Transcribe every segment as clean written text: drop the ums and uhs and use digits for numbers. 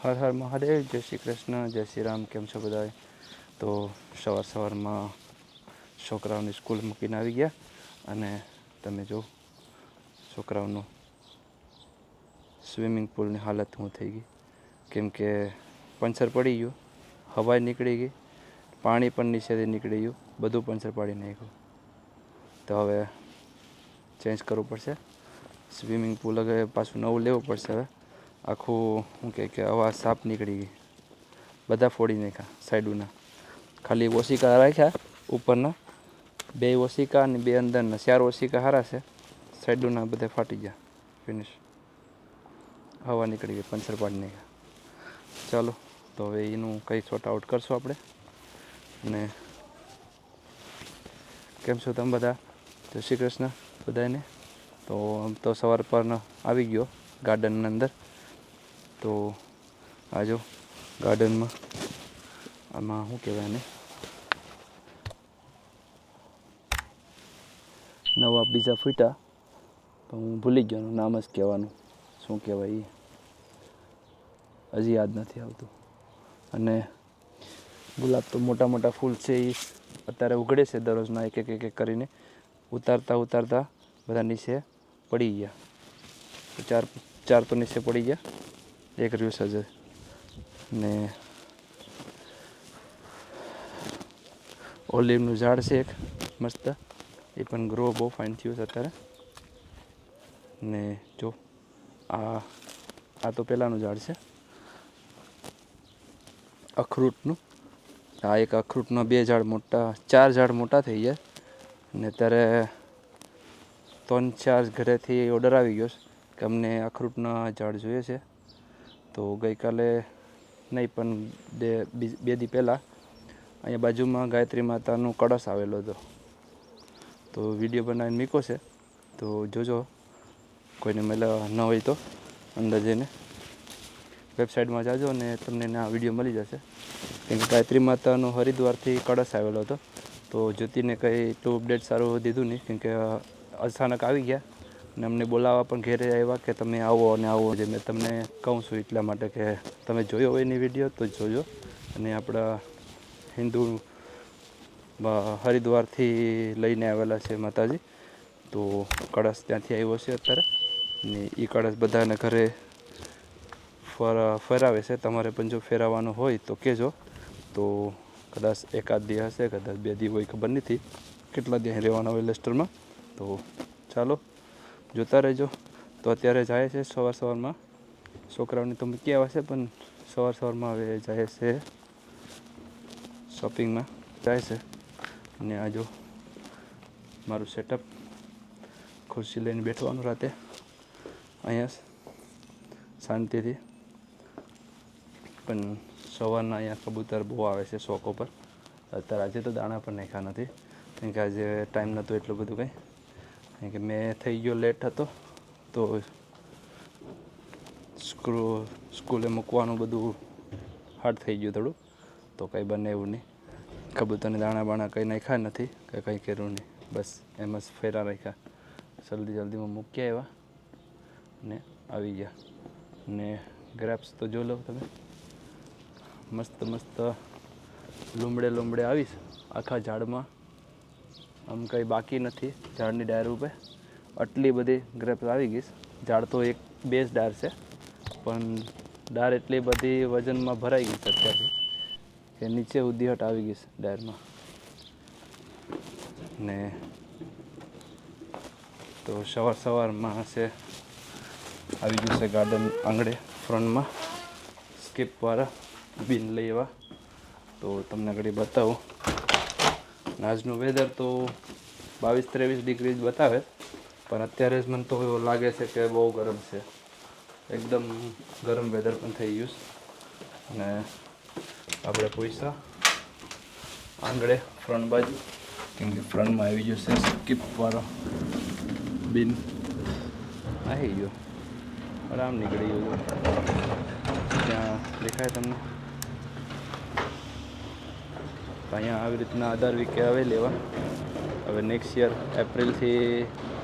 હર હર મહાદેવ, જય શ્રી કૃષ્ણ, જય શ્રી રામ. કેમ છો બધાય? તો સવારમાં છોકરાઓની સ્કૂલ મૂકીને આવી ગયા અને તમે જો છોકરાઓનું સ્વિમિંગ પુલની હાલત શું થઈ ગઈ, કેમ કે પંચર પડી ગયું, હવા નીકળી ગઈ, પાણી પણ નીચેથી નીકળી ગયું, બધું પંચર પાડી નાખ્યું. તો હવે ચેન્જ કરવું પડશે. સ્વિમિંગ પુલ હવે પાછું નવું લેવું પડશે. હવે આખું શું કહે કે હવા સાપ નીકળી ગઈ, બધા ફોડી નાખ્યા સાઈડોના. ખાલી ઓશિકા રાખ્યા ઉપરના, 2 ઓશિકા અને 2 અંદરના, 4 ઓશિકા સારા છે, સાઈડોના બધા ફાટી ગયા. ફિનિશ, હવા નીકળી ગઈ, પંચર પાડી નાખ્યા. ચાલો તો હવે એનું કંઈ શોર્ટ આઉટ કરશું આપણે. અને કેમ છો તમે બધા? જય શ્રી કૃષ્ણ બધાને. તો આમ તો સવાર પર આવી ગયો ગાર્ડનની અંદર. તો આજો ગાર્ડનમાં આમાં શું કહેવાય ને, નવા બીજા ફૂટ્યા, પણ હું ભૂલી ગયો નામ જ કહેવાનું, શું કહેવાય એ હજી યાદ નથી આવતું. અને ગુલાબ તો મોટા મોટા ફૂલ છે, એ અત્યારે ઉઘડે છે દરરોજના એક એક કરીને. ઉતારતા બધા નીચે પડી ગયા. ચાર તો નીચે પડી ગયા, એક રહ્યું સજે. ને ઓલિવનું ઝાડ છે એક મસ્ત, એ પણ ગ્રો બહુ ફાઇન થયું છે અત્યારે. ને જો આ તો પહેલાંનું ઝાડ છે અખરોટનું. આ એક અખરોટના 2 ઝાડ મોટા, 4 ઝાડ મોટા થઈ ગયા. ને અત્યારે 3-4 ઘરેથી ઓર્ડર આવી ગયો કે અમને અખરોટના ઝાડ જોઈએ છે. તો ગઈકાલે નહીં પણ 2 દી પહેલાં અહીંયા બાજુમાં ગાયત્રી માતાનું કળશ આવેલો હતો, તો વિડીયો બનાવીને મૂક્યો છે. તો જોજો, કોઈને મળ્યા ન હોય તો અંદર જઈને વેબસાઇટમાં જાજો અને તમને આ વિડીયો મળી જશે. કેમ કે ગાયત્રી માતાનો હરિદ્વારથી કળશ આવેલો હતો. તો જ્યોતિને કંઈ એટલું અપડેટ સારું દીધું નહીં, કેમ કે અચાનક આવી ગયા અને અમને બોલાવવા પણ ઘેરે આવ્યા કે તમે આવો અને આવો. જે મેં તમને કહું છું એટલા માટે કે તમે જોયો હોય એની વિડીયો તો જોજો. અને આપણા હિન્દુ હરિદ્વારથી લઈને આવેલા છે માતાજી, તો કળશ ત્યાંથી આવ્યો છે અત્યારે. ને એ કળશ બધાને ઘરે ફેરાવે છે. તમારે પણ જો ફેરાવવાનો હોય તો કહેજો. તો કદાચ 1 દી હશે, કદાચ 2 દી હોય, ખબર નથી કેટલા દી રહેવાના હોય લેસ્ટરમાં. તો ચાલો જોતા રહેજો. તો અત્યારે જાય છે સવારમાં છોકરાઓને તો મૂકી આવ્યા છે, પણ સવારમાં હવે જાય છે શોપિંગમાં જાય છે. અને આ જો મારું સેટઅપ, ખુરશી લઈને બેઠવાનું રાતે અહીંયા શાંતિથી. પણ સવારના અહીંયા કબૂતર બહુ આવે છે શોખ ઉપર. અત્યારે આજે તો દાણા પણ નાખ્યા નથી, કેમ કે આજે ટાઈમ નહોતો એટલું બધું કંઈ. કેમ કે મેં થઈ ગયો લેટ હતો, તો સ્કૂલે મૂકવાનું બધું હાર્ડ થઈ ગયું થોડું, તો કંઈ બને એવું નહીં. કબૂતરને દાણા બાણા કંઈ નાખ્યા નથી કે કંઈ કર્યું નહીં, બસ એમ જ ફેરા રાખ્યા. જલ્દીમાં મૂકી આવ્યા ને આવી ગયા. ને ગ્રેપ્સ તો જો લો તમે, મસ્ત લૂમડે આવીશ આખા ઝાડમાં. આમ કંઈ બાકી નથી ઝાડની ડાયર ઉપર, આટલી બધી ગ્રેપ્સ આવી ગઈશ. ઝાડ તો 1-2 જ ડાર છે, પણ ડાર એટલી બધી વજનમાં ભરાઈ ગઈ છે અત્યારથી કે નીચે ઉદ્દીહટ આવી ગઈ છે ડાયરમાં. ને તો સવારમાં હશે આવી ગયું છે ગાર્ડન આંગણે ફ્રન્ટમાં સ્કીપવાળા બીન લઈ એવા. તો તમને ઘડી બતાવું. આજનું વેધર તો 22-23 ડિગ્રી જ બતાવે, પણ અત્યારે જ મને તો એવું લાગે છે કે બહુ ગરમ છે. એકદમ ગરમ વેધર પણ થઈ ગયું છે. અને આપણે પૈસા આંગળે ફ્રન્ટ બાજુ, કેમ કે ફ્રન્ટમાં આવી ગયું છે સ્કીપવાળો બીન. આવી ગયો, આરામ નીકળી ગયું. ત્યાં દેખાય તમને? અહીંયા આવી રીતના 18 વીકે આવે લેવા. હવે નેક્સ્ટ યર એપ્રિલથી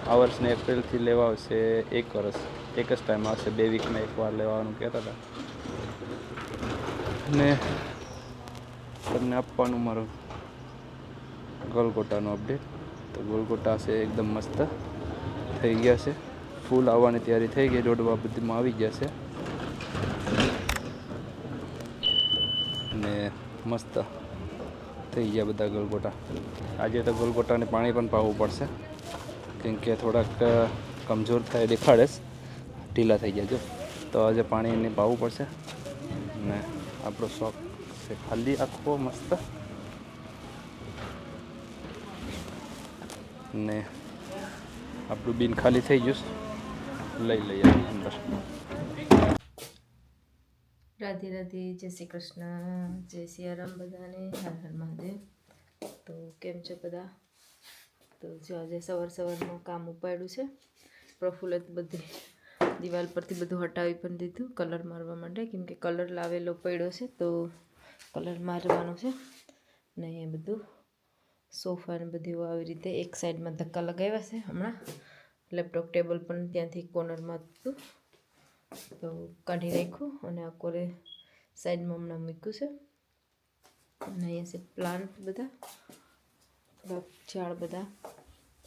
આ વર્ષને એપ્રિલથી લેવા આવશે 1 વર્ષ. એક જ ટાઈમ આવશે, 2 વીકમાં એકવાર લેવાનું કહેતા હતા. ને તમને આપવાનું મારો ગલગોટાનો અપડેટ. તો ગલગોટા છે એકદમ મસ્ત થઈ ગયા છે, ફૂલ આવવાની તૈયારી થઈ ગઈ, દોડવા બધીમાં આવી ગયા છે ને મસ્ત થઈ ગયા બધા ગલગોટા. આજે તો ગલગોટાને પાણી પણ પાવું પડશે, કેમ કે થોડાક કમજોર થાય દેખાડે, ઢીલા થઈ ગયા જો. તો આજે પાણીને પાવું પડશે ને આપણો શોખ છે ખાલી આખો મસ્ત. ને આપણું બિન ખાલી થઈ ગયું, લઈ લઈએ અંદર. રાધે રાધે, જય શ્રી કૃષ્ણ, જય સિયારામ બધાને, હર હર મહાદેવ. તો કેમ છો બધા? તો જો આજે સવારમાં કામ ઉપાડ્યું છે, પ્રફુલ્લિત બધી દિવાલ પરથી બધું હટાવી પણ દીધું કલર મારવા માટે, કેમ કે કલર લાવેલો પડ્યો છે તો કલર મારવાનો છે. ને એ બધું સોફાને બધું આવી રીતે એક સાઈડમાં ધક્કા લગાવ્યા છે. હમણાં લેપટોપ ટેબલ પણ ત્યાંથી કોર્નરમાં હતું તો કાઢી નાખ્યું અને આ કોરે સાઈડમાં હમણાં મૂક્યું છે. અને અહીંયા છે પ્લાન્ટ બધા, ઝાડ બધા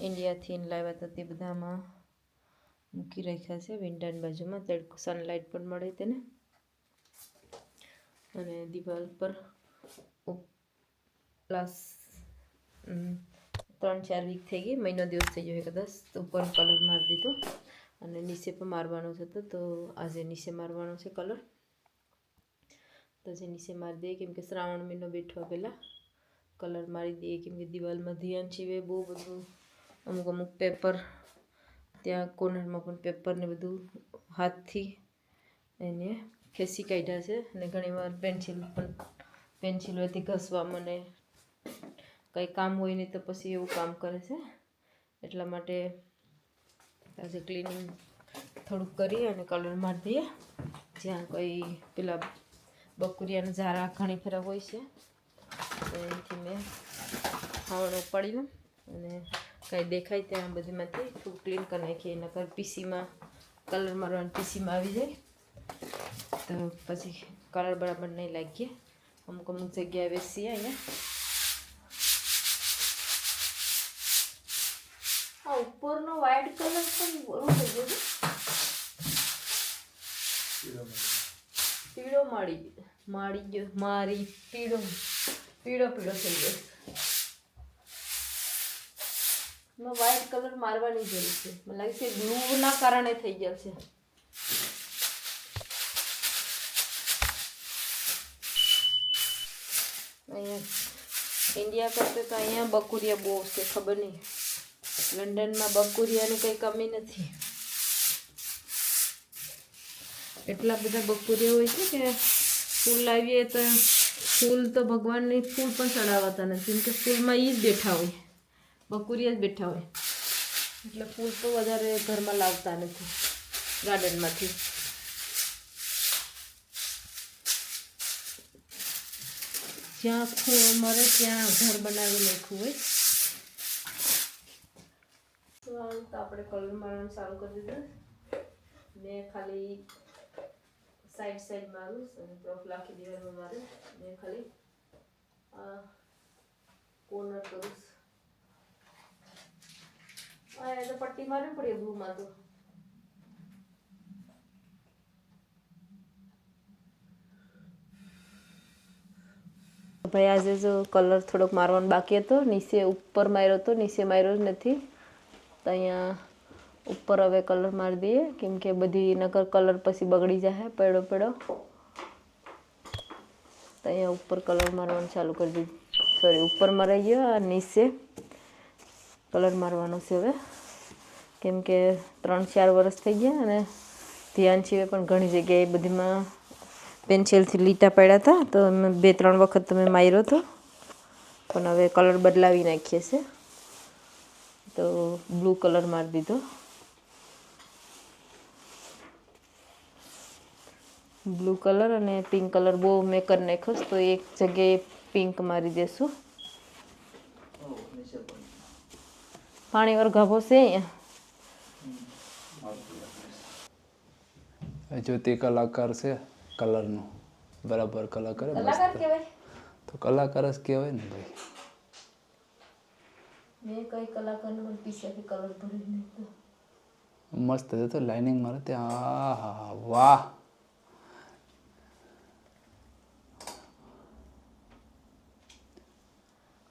ઇન્ડિયાથી લાવ્યા હતા તે બધામાં મૂકી રાખ્યા છે વિન્ડોની બાજુમાં, તડકો સનલાઇટ પણ મળે તેને. અને દિવાલ પર પ્લસ 3-4 વીક થઈ ગઈ, મહિનો દિવસ થઈ ગયો કદાચ, તો ઉપર કલર મારી દીધો અને નીચે પણ મારવાનો હતો. તો આજે નીચે મારવાનો છે કલર. તો જે નીચે મારી દઈએ, કેમ કે શ્રાવણ મહિનો બેઠવા પહેલાં કલર મારી દઈએ, કેમ કે દિવાલમાં ધ્યાન છીવે બહુ બધું, અમુક પેપર ત્યાં કોર્નરમાં પણ પેપરને બધું હાથથી એને ખેંચી કાઢ્યા છે. અને ઘણીવાર પેન્સિલોથી ઘસવા મને કંઈ કામ હોય નહીં તો પછી એવું કામ કરે છે. એટલા માટે આજે ક્લિનિંગ થોડુંક કરી અને કલર મારી દઈએ. જ્યાં કોઈ પેલા બકુરિયાના ઝારા ઘણી ફેરા હોય છે તો એનાથી મેં ખાવાનું ઉપાડી લઉં અને કાંઈ દેખાય ત્યાં બધીમાંથી થોડું ક્લીન કરી નાખીએ. એના કર પીસીમાં કલર મારવાનું પીસીમાં આવી જાય તો પછી કલર બરાબર નહીં લાગીએ. અમુક જગ્યાએ બેસીએ અહીંયા. આ ઉપરનો વ્હાઈટ કલર પણ બરો થઈ ગયો છે, પીળો મારી ગયો, પીળો થઈ ગયો. વ્હાઈટ કલર મારવાની જરૂર છે, મને લાગે છે ગ્લુના કારણે થઈ ગયા છે. અહીંયા ઇન્ડિયા કરતાં તો અહીંયા બકુરિયા બહુ છે, ખબર નહીં લંડનમાં બકુરિયાની કંઈ કમી નથી. એટલા બધા બકુરિયા હોય છે કે ફૂલ લાવીએ તો ફૂલ તો ભગવાનની ફૂલ પણ ચડાવતા નથી, કેમ કે ફૂલમાં એ જ બેઠા હોય, બકુરિયા જ બેઠા હોય, એટલે ફૂલ તો વધારે ઘરમાં લાવતા નથી ગાર્ડનમાંથી. જ્યાં ફૂલ મળે ત્યાં ઘર બનાવી નાખ્યું હોય. તો આપણે કલર મારવાનું ચાલુ કરી દીધું. મેં ખાલી સાઈડ મારું અને પ્રોફ લાખી દિવાલમાં મારું. મેં ખાલી કોર્નર કરું. એ તો પટ્ટી મારવી પડે બ્લુમાં તો. ભાઈ આજે જો કલર થોડોક મારવાનો બાકી હતો, નીચે ઉપર માર્યો હતો, નીચે માર્યો જ નથી. તો અહીંયા ઉપર હવે કલર મારી દઈએ, કેમ કે બધી નકર કલર પછી બગડી જાય પેડો. તો અહીંયા ઉપર કલર મારવાનું ચાલુ કરી દીધું. સોરી, ઉપર મરાઈ ગયો, આ નીચે કલર મારવાનો છે હવે, કેમ કે 3-4 વર્ષ થઈ ગયા અને ધ્યાન છે પણ ઘણી જગ્યાએ બધીમાં પેન્સિલથી લીટા પાડ્યા હતા, તો અમે 2-3 વખત તમે માર્યો હતો, પણ હવે કલર બદલાવી નાખીએ છે. તો બ્લુ કલર મારી દીધો. બ્લુ કલર અને પિંક કલર બહુ મેં કરી નાખ્યો, તો એક જગ્યાએ પિંક મારી દેશું. પાણી વાળો ગાભો છે અહીંયા. જો તે કલાકાર છે કલરનો, બરાબર કલર કરે કલાકાર મસ્ત. કહેવાય. તો કલાકાર જ કહેવાય ને ભાઈ. મેં કઈ કલાકારને મને પીસાથી કલર ભરી દીધો. મસ્ત છે તો લાઇનિંગ મારે ત્યાં. આ હા વાહ.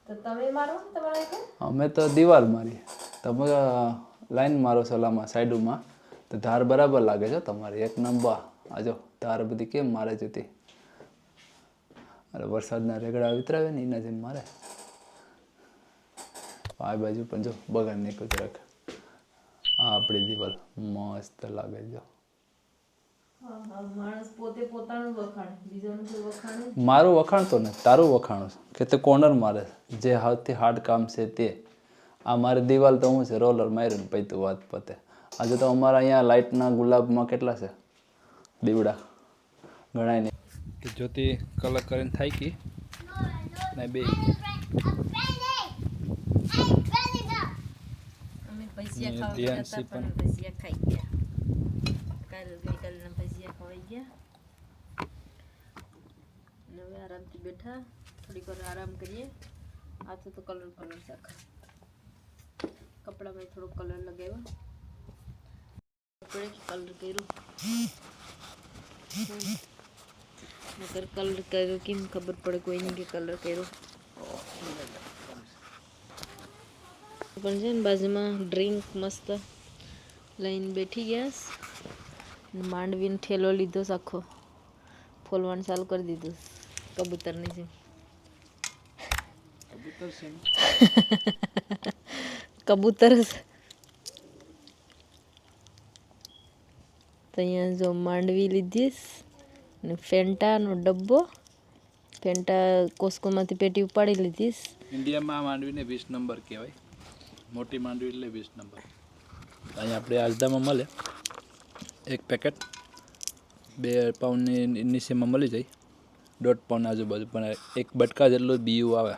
તો તમે મારો ને તમારા ઘરે? અમે તો દિવાલ મારી, તમે લાઈન મારો સલામાં સાઈડમાં, તો ધાર બરાબર લાગે છે તમારી એક નંબર. આજો ધાર બધી કેમ મારે છે તે, અરે વરસાદના રેગડા વિતરાવે ને એના જેમ મારે. આ બાજુ પણ જો બગાડ નીકળ જરાક. આ આપણી દિવાલ મસ્ત લાગે છે. માણસ પોતે પોતાનું વખાણે, બીજાનું કોઈ વખાણે. મારું વખાણતો ને તારું વખાણું કે તે કોર્નર મારે જે સૌથી હાર્ડ કામ છે તે. આ મારી દિવાલ તો હું છે રોલર માર્યું ને પૈતું વાત પતે. આજે તો અમારા અહીંયા લાઇટના ગુલાબમાં કેટલા છે દીવડા, ગણાય નહીં. કે જ્યોતિ કલર કરીને થાય કી ને બે અમે ભજીયા ખાવા ગયા હતા પણ ભજીયા ખાઈ ગયા. ગઈકાલના ભજીયા ખવાઈ ગયા. અને હવે આરામથી બેઠા, થોડીક વાર આરામ કરીએ. આ તો કલર શાક, કપડામાં થોડો કલર લગાવ્યો, કલર કર્યો. નકર કલર કર્યો કેમ ખબર પડે કોઈ નહીં કે કલર કર્યો. પણ છે ને બાજુમાં ડ્રિંક મસ્ત લઈને બેઠી ગયા. માંડવીનો ઠેલો લીધો આખો, ફોલવાનું ચાલુ કરી દીધું કબૂતરની જેમ. કબૂતર તો અહીંયા જો માંડવી લીધીશ ને ફેન્ટાનો ડબ્બો. ફેન્ટા કોસ્કોમાંથી પેટી ઉપાડી લીધીશ. ઇન્ડિયામાં આ માંડવીને 20 નંબર કહેવાય, મોટી માંડવી એટલે 20 નંબર. અહીંયા આપણે આજદામાં મળે એક પેકેટ 2 પાઉન્ડની નીચેમાં મળી જાય, 1.5 પાઉન્ડ આજુબાજુ, પણ એક બટકા જેટલું બીયું આવે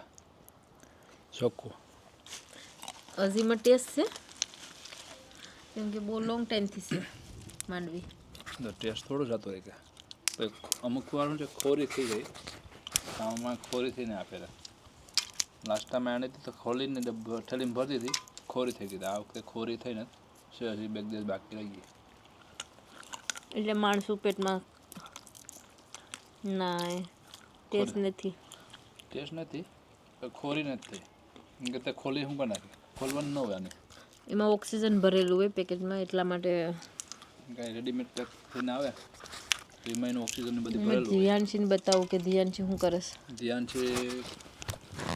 ચોખ્ખું. હજીમાં ટેસ્ટ છે કેમ કે બહુ લોંગ ટાઈમથી છે માંડવી. તો ટેસ્ટ થોડો જતો રહે કે અમુક વાર શું છે ખોરી થઈ ગઈ, આમાં ખોરી થઈને આપેલા. લાસ્ટ ટાઈમ આણી હતી તો ખોલીને થેલીમાં ભરતી હતી, ખોરી થઈ ગઈ. આ વખતે ખોરી થઈને હજી 2 દિવસ બાકી રહી ગઈ. એટલે માણસો પેટમાં ના ટેસ્ટ નથી. ટેસ્ટ નથી, ખોરી નથી થઈ કે તે ખોલી શું કરી નાખી, ખોલવાનું ન હોય આને. એમાં ઓક્સિજન ભરેલું હોય પેકેટમાં, એટલા માટે. કાંઈ રેડીમેડ પેક થઈને આવે તો એમાં એનું ઓક્સિજન બધી મેં ભરેલું હોય. ધ્યાનશીને બતાવું કે ધ્યાનશી શું કરે છે. ધ્યાન છે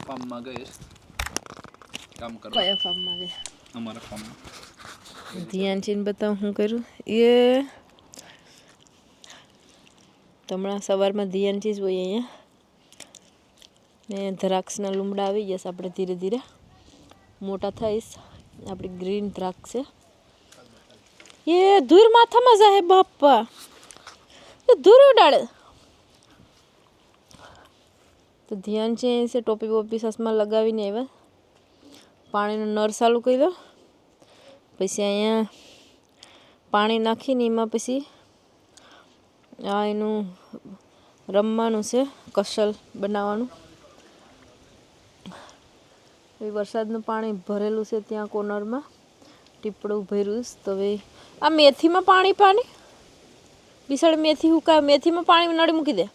ફાર્મમાં ગઈશ કામ કરવા. કયા ફાર્મમાં ગયા? અમારા ફાર્મમાં. ધ્યાનશીને બતાવું શું કર્યું એ. હમણાં સવારમાં ધ્યાનથી જ હોય અહીંયા. ને દ્રાક્ષના લૂમડા આવી ગયા છે, આપણે ધીરે ધીરે મોટા થઈશ. આપણી ગ્રીન દ્રાક્ષ છે. એ ધૂર માથામાં જાય બાપા, એ ધૂર ઉડાડે. તો ધ્યાન છે ટોપી બોપી સસમાં લગાવીને આવ્યા. પાણીનો નળ ચાલુ કર્યો, પછી અહીંયા પાણી નાખીને એમાં પછી આ એનું રમવાનું છે, કસલ બનાવવાનું. એ વરસાદનું પાણી ભરેલું છે ત્યાં કોર્નરમાં, ટીપડું ભર્યું. તો હવે આ મેથીમાં પાણી બિસાડ મેથી હુકાય, મેથીમાં પાણી નળી મૂકી દે.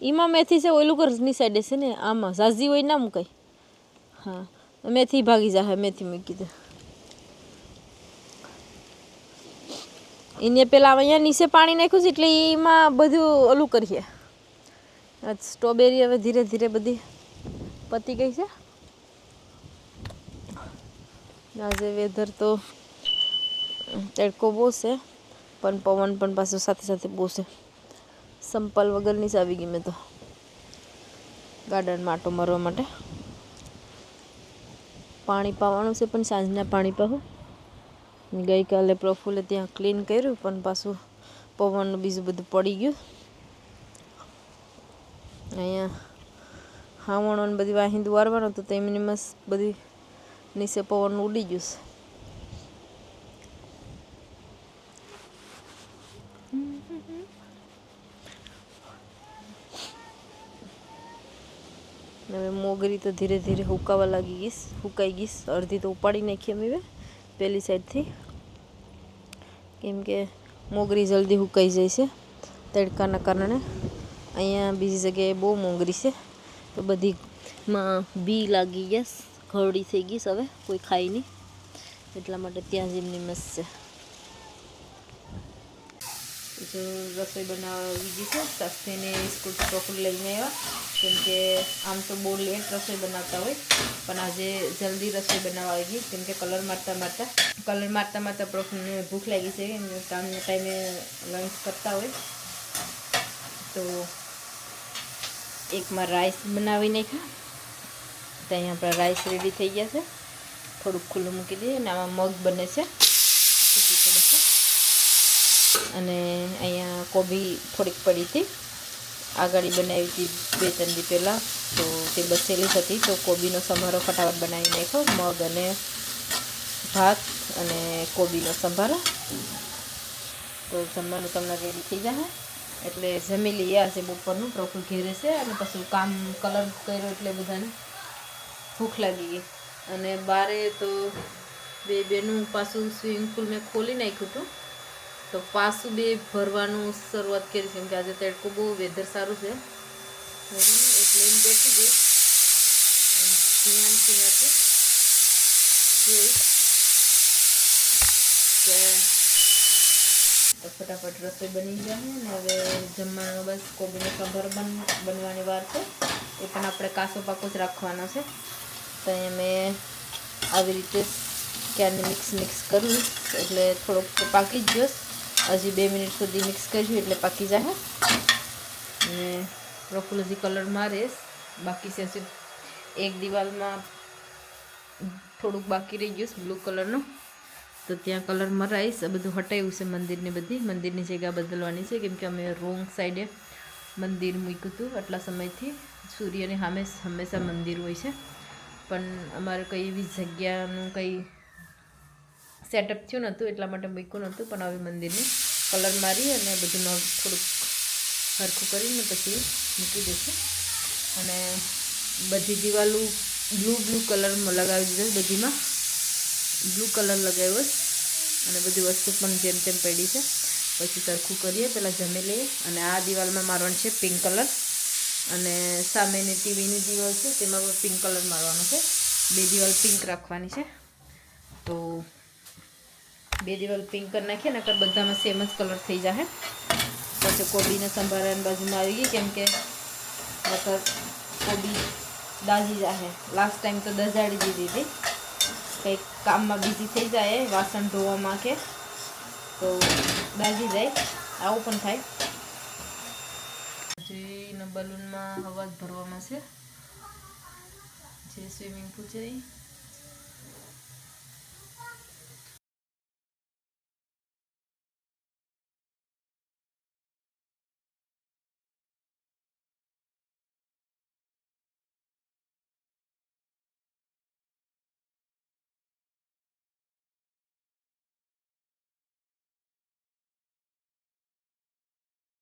એમાં મેથી છે ઓયલું ઘરની સાઈડે છે ને, આમાં ઝાઝી હોય ના મુકાય. હા મેથી ભાગી જાય, મેથી મૂકી દે. એને પેલા અહીંયા નીચે પાણી નાખ્યું છે એટલે એમાં બધું ઓલું કરીએ. સ્ટ્રોબેરી હવે ધીરે ધીરે બધી પતી ગઈ છે. આજે વેધર તો તડકો બહુ છે, પણ પવન પણ પાછું સાથે સાથે બહુ છે. સંપલ વગરની જ આવી ગઈ મેં તો ગાર્ડનમાં આટો મારવા માટે. પાણી પાવાનું છે પણ સાંજના પાણી પાવું. ગઈકાલે પ્રફુલ્લે ત્યાં ક્લીન કર્યું પણ પાછું પવનનું બીજું બધું પડી ગયું. અહીંયા હાવણો બધી વાહિંદ વારવાનું હતું તો એમની મસ્ત બધી નીચે પવન ઉડી ગયું છે. હવે મોગરી તો ધીરે ધીરે હુકાઈ ગઈશ. અડધી તો ઉપાડી નાખી અમે પેલી સાઈડથી, કેમ કે મોગરી જલ્દી હુકાઈ જાય છે તડકાના કારણે. અહીંયા બીજી જગ્યાએ બહુ મોગરી છે તો બધીમાં બી લાગી ગયા, ઘરડી થઈ ગઈ. હવે કોઈ ખાય નહીં એટલા માટે ત્યાં જ એમની મસ્ત છે. જો રસોઈ બનાવવા આવી ગઈ છે. સાસરીને બિસ્કુટ ચોકલેટ લઈને આવ્યા, કેમ કે આમ તો બહુ લેટ રસોઈ બનાવતા હોય, પણ આજે જલ્દી રસોઈ બનાવવા આવી ગઈ, કેમ કે કલર મારતા પ્રફુલને ભૂખ લાગી છે. કામના ટાઈમે લંચ કરતા હોય તો એકમાં રાઈસ બનાવી નાખ્યા. તો અહીંયા આપણા રાઈસ રેડી થઈ ગયા છે. થોડુંક ખુલ્લું મૂકી દઈએ અને આમાં મગ બને છે, અને અહીંયા કોબી થોડીક પડી હતી, આગળ બનાવી હતી 2-3 દી પહેલાં, તો તે બચેલી હતી. તો કોબીનો સંભારો ફટાફટ બનાવી નાખ્યો. મગ અને ભાત અને કોબીનો સંભારો. તો જમવાનું તમને રેડી થઈ જાય એટલે જમી લઈએ. આજે બપોરનું પ્રફુલ ઘેરે છે અને પછી કામ કલર કર્યો એટલે બધાને ભૂખ લાગી ગઈ. અને બારે તો બેનું પાછું સ્વિમિંગ પુલ મેં ખોલી નાખ્યું હતું, તો પાછું ભરવાનું શરૂઆત કરી, કેમ કે આજે તડકો બહુ, વેધર સારું છે એટલે એમ બેઠી ગઈ ધ્યાનથી નથી જોઈ કે તો ફટાફટ રસોઈ બની જાય. ને હવે જમવાનું બસ કોબીનો સંભાર બનવાની વાર છે. એ પણ આપણે કાસો પાકો જ રાખવાનો છે. તો અહીંયા મેં આવી રીતે ક્યારને મિક્સ કરું એટલે થોડોક પાકી જ જશે. હજી 2 મિનિટ સુધી મિક્સ કર્યું એટલે પાકી જાય. અને પ્રફુલ હજી કલર મારે બાકી છે. હજી એક દિવાલમાં થોડુંક બાકી રહી ગયું બ્લુ કલરનું, તો ત્યાં કલર મરાઈશ. આ બધું હટાવ્યું છે મંદિરની જગ્યા બદલવાની છે, કેમ કે અમે રોંગ સાઈડે મંદિર મૂક્યું હતું આટલા સમયથી. સૂર્યની સામે હંમેશા મંદિર હોય છે, પણ અમારે કંઈ એવી જગ્યાનું કંઈ સેટઅપ થયું નહોતું એટલા માટે મૂક્યું નહોતું. પણ હવે મંદિરને કલર મારી અને બધું થોડુંક સરખું કરીને પછી મૂકી દઈશું. અને બધી દિવાલું બ્લુ કલરમાં લગાવી દીધો. બધીમાં બ્લુ કલર લગાવ્યો અને બધી વસ્તુ પણ જેમ તેમ પડી છે. પછી સરખું કરીએ, પહેલાં જમી લઈએ. અને આ દિવાલમાં મારવાનું છે પિંક કલર, અને સામેની ટીવીની દિવાલ છે તેમાં પણ પિંક કલર મારવાનો છે. 2 દિવાલ પિંક રાખવાની છે. તો 2 દિવાલ પિંક કરી નાખીએ, નકર બધામાં સેમ જ કલર થઈ જાય. પછી કોબીને સંભારાની બાજુમાં આવી ગઈ, કેમ કે નકર કોબી દાજી જાય. લાસ્ટ ટાઈમ તો દજાડી દીધી હતી, કંઈક કામમાં બિઝી થઈ જાય, વાસણ ધોવામાં કે તો દાજી જાય. આવું પણ થાય. જેના બલૂનમાં હવા ભરવામાં છે, જે સ્વિમિંગ પુલ છે